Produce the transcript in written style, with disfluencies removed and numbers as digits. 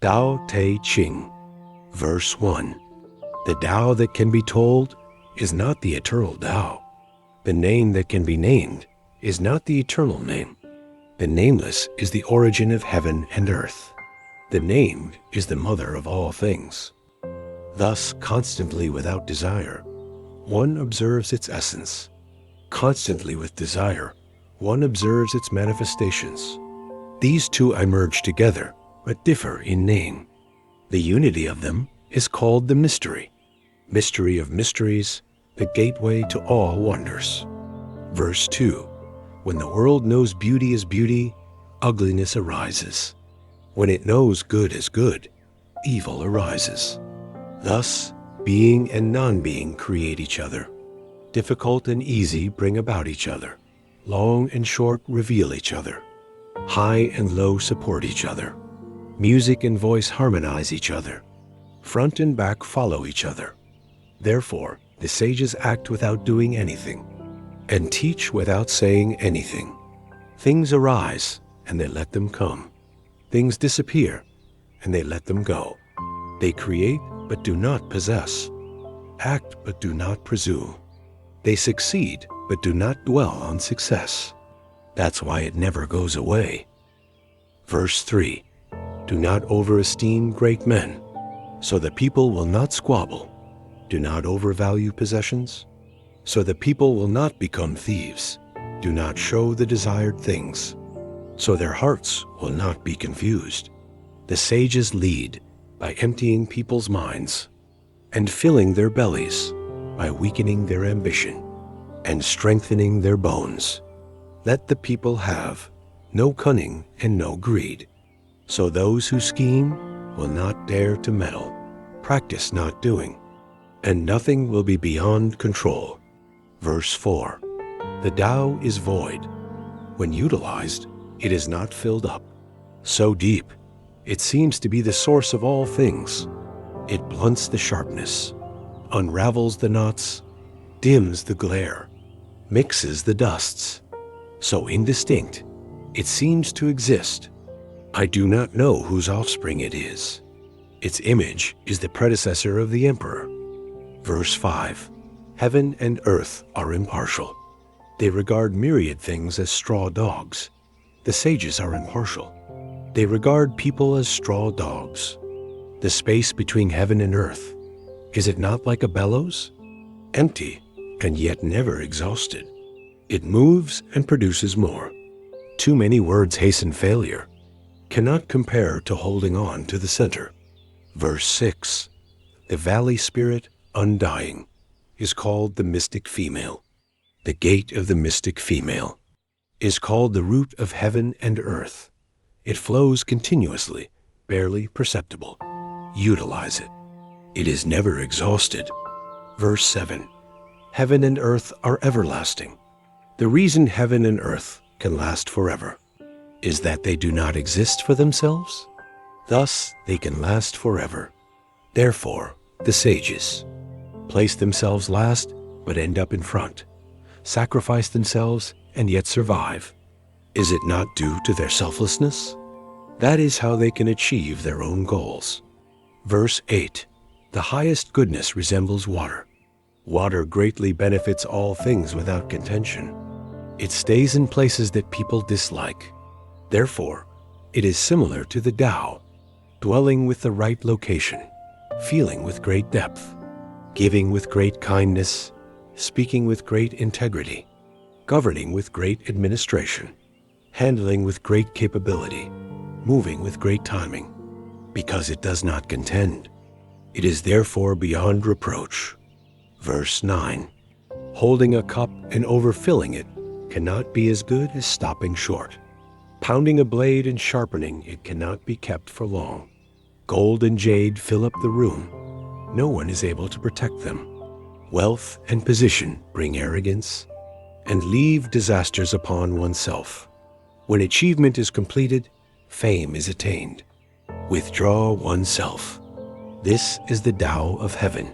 Tao Te Ching, Verse 1. The Tao that can be told is not the eternal Tao. The name that can be named is not the eternal name. The nameless is the origin of heaven and earth. The named is the mother of all things. Thus, constantly without desire, one observes its essence. Constantly with desire, one observes its manifestations. These two emerge together, but differ in name. The unity of them is called the mystery. Mystery of mysteries, the gateway to all wonders. Verse 2. When the world knows beauty as beauty, ugliness arises. When it knows good as good, evil arises. Thus, being and non-being create each other. Difficult and easy bring about each other. Long and short reveal each other. High and low support each other. Music and voice harmonize each other. Front and back follow each other. Therefore, the sages act without doing anything, and teach without saying anything. Things arise, and they let them come. Things disappear, and they let them go. They create, but do not possess. Act, but do not presume. They succeed, but do not dwell on success. That's why it never goes away. Verse 3. Do not overesteem great men, so the people will not squabble. Do not overvalue possessions, so the people will not become thieves. Do not show the desired things, so their hearts will not be confused. The sages lead by emptying people's minds and filling their bellies by weakening their ambition and strengthening their bones. Let the people have no cunning and no greed, so those who scheme will not dare to meddle. Practice not doing, and nothing will be beyond control. Verse 4. The Tao is void. When utilized, it is not filled up. So deep, it seems to be the source of all things. It blunts the sharpness, unravels the knots, dims the glare, mixes the dusts. So indistinct, it seems to exist. I do not know whose offspring it is. Its image is the predecessor of the emperor. Verse 5. Heaven and earth are impartial. They regard myriad things as straw dogs. The sages are impartial. They regard people as straw dogs. The space between heaven and earth, is it not like a bellows? Empty, and yet never exhausted. It moves and produces more. Too many words hasten failure, cannot compare to holding on to the center. Verse 6. The valley spirit, undying, is called the mystic female. The gate of the mystic female is called the root of heaven and earth. It flows continuously, barely perceptible. Utilize it. It is never exhausted. Verse 7. Heaven and earth are everlasting. The reason heaven and earth can last forever is that they do not exist for themselves. Thus, they can last forever. Therefore, the sages place themselves last, but end up in front, sacrifice themselves, and yet survive. Is it not due to their selflessness? That is how they can achieve their own goals. Verse 8. The highest goodness resembles water. Water greatly benefits all things without contention. It stays in places that people dislike. Therefore, it is similar to the Tao, dwelling with the right location, feeling with great depth, giving with great kindness, speaking with great integrity, governing with great administration, handling with great capability, moving with great timing, because it does not contend. It is therefore beyond reproach. Verse 9. Holding a cup and overfilling it cannot be as good as stopping short. Pounding a blade and sharpening it cannot be kept for long. Gold and jade fill up the room. No one is able to protect them. Wealth and position bring arrogance and leave disasters upon oneself. When achievement is completed, fame is attained. Withdraw oneself. This is the Tao of heaven.